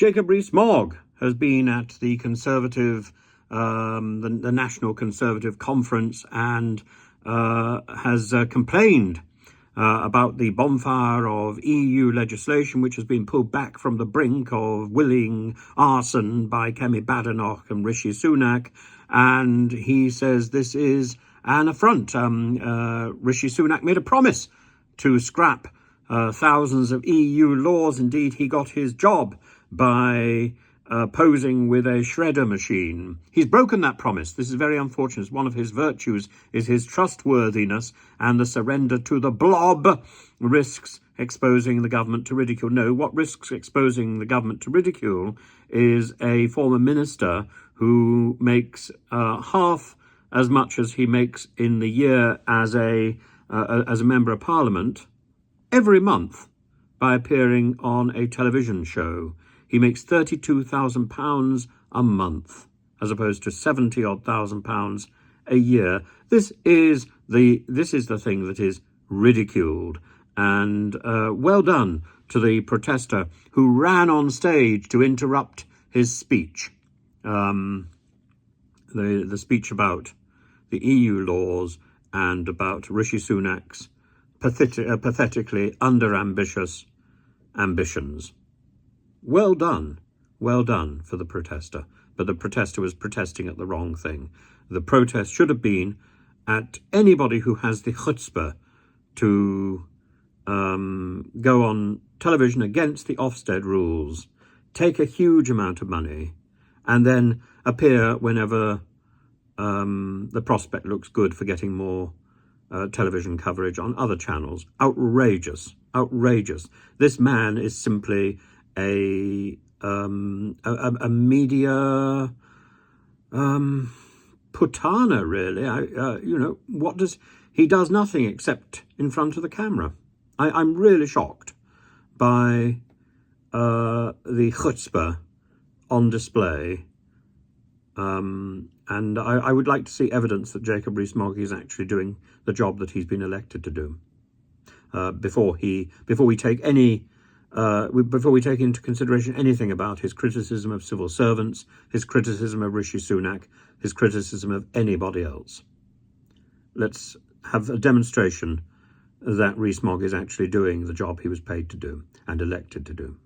Jacob Rees-Mogg has been at the Conservative, the National Conservative Conference, and has complained about the bonfire of EU legislation which has been pulled back from the brink of willing arson by Kemi Badenoch and Rishi Sunak, and he says this is an affront. Rishi Sunak made a promise to scrap thousands of EU laws. Indeed, he got his job by posing with a shredder machine. He's broken that promise. This is very unfortunate. One of his virtues is his trustworthiness, and the surrender to the blob risks exposing the government to ridicule. No, what risks exposing the government to ridicule is a former minister who makes half as much as he makes in the year as a member of parliament every month by appearing on a television show. He makes £32,000 a month, as opposed to £70,000 a year. This is the thing that is ridiculed. And well done to the protester who ran on stage to interrupt his speech, the speech about the EU laws and about Rishi Sunak's pathetically under-ambitious ambitions. Well done for the protester, but the protester was protesting at the wrong thing. The protest should have been at anybody who has the chutzpah to go on television against the Ofsted rules, take a huge amount of money, and then appear whenever the prospect looks good for getting more television coverage on other channels. Outrageous. This man is simply a media putana, really. He does nothing except in front of the camera. I'm really shocked by the chutzpah on display, and I would like to see evidence that Jacob Rees-Mogg is actually doing the job that he's been elected to do before we take into consideration anything about his criticism of civil servants, his criticism of Rishi Sunak, his criticism of anybody else. Let's have a demonstration that Rees-Mogg is actually doing the job he was paid to do and elected to do.